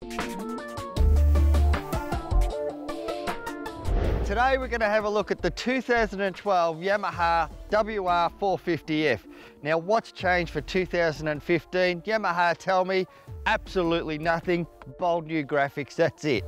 Today we're going to have a look at the 2012 Yamaha WR450f. Now what's changed for 2015? Yamaha tell me absolutely nothing, bold new graphics, that's it.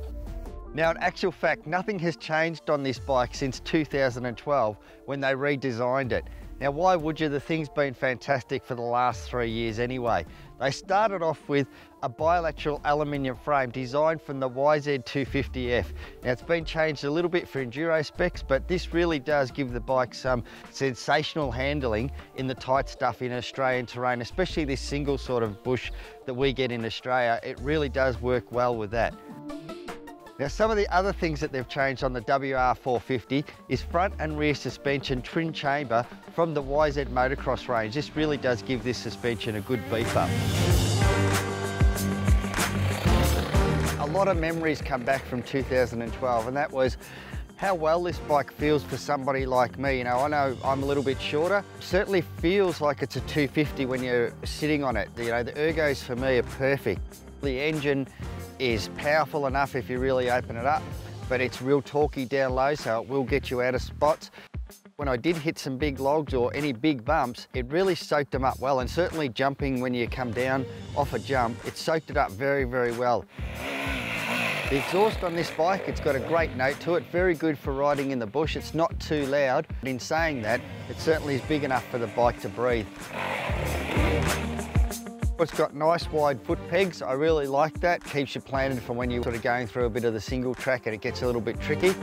Now in actual fact, nothing has changed on this bike since 2012 when they redesigned it. Now why would you? The thing's been fantastic for the last 3 years anyway. They started off with a bilateral aluminium frame designed from the YZ250F. Now it's been changed a little bit for enduro specs, but this really does give the bike some sensational handling in the tight stuff in Australian terrain, especially this single sort of bush that we get in Australia. It really does work well with that. Now some of the other things that they've changed on the WR450 is front and rear suspension twin chamber from the YZ motocross range. This really does give this suspension a good beef up. A lot of memories come back from 2012, and that was how well this bike feels for somebody like me. You know, I know I'm a little bit shorter. It certainly feels like it's a 250 when you're sitting on it. You know, the ergos for me are perfect. The engine is powerful enough if you really open it up, but it's real torquey down low, so it will get you out of spots. When I did hit some big logs or any big bumps, it really soaked them up well, and certainly jumping when you come down off a jump, it soaked it up very, very well. The exhaust on this bike, it's got a great note to it, very good for riding in the bush. It's not too loud, but in saying that, it certainly is big enough for the bike to breathe. It's got nice wide foot pegs. I really like that. Keeps you planted for when you're sort of going through a bit of the single track and it gets a little bit tricky.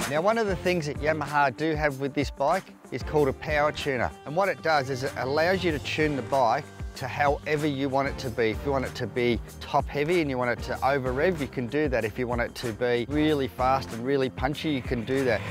Now one of the things that Yamaha do have with this bike is called a power tuner. And what it does is it allows you to tune the bike to however you want it to be. If you want it to be top heavy and you want it to over rev, you can do that. If you want it to be really fast and really punchy, you can do that.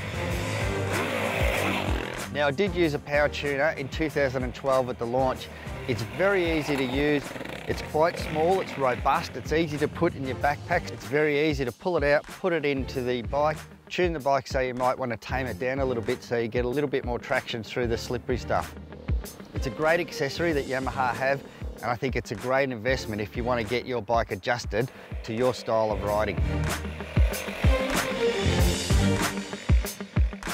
Now I did use a power tuner in 2012 at the launch. It's very easy to use, it's quite small, it's robust, it's easy to put in your backpack. It's very easy to pull it out, put it into the bike, tune the bike so you might want to tame it down a little bit so you get a little bit more traction through the slippery stuff. It's a great accessory that Yamaha have, and I think it's a great investment if you want to get your bike adjusted to your style of riding.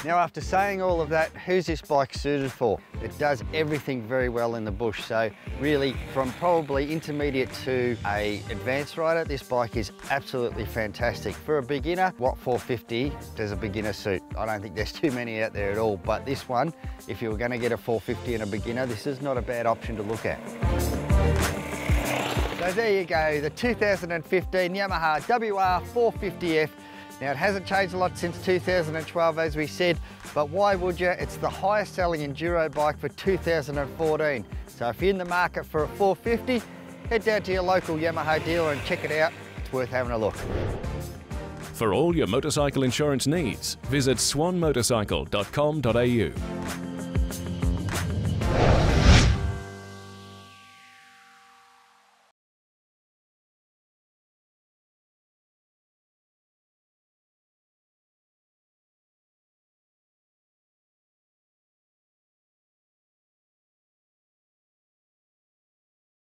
Now after saying all of that, who's this bike suited for? It does everything very well in the bush, so really from probably intermediate to an advanced rider, this bike is absolutely fantastic. For a beginner, WR450 does a beginner suit. I don't think there's too many out there at all, but this one, if you were going to get a 450 and a beginner, this is not a bad option to look at. So there you go, the 2015 Yamaha WR450f. Now it hasn't changed a lot since 2012 as we said, but why would you? It's the highest selling enduro bike for 2014. So if you're in the market for a 450, head down to your local Yamaha dealer and check it out. It's worth having a look. For all your motorcycle insurance needs, visit swanmotorcycle.com.au.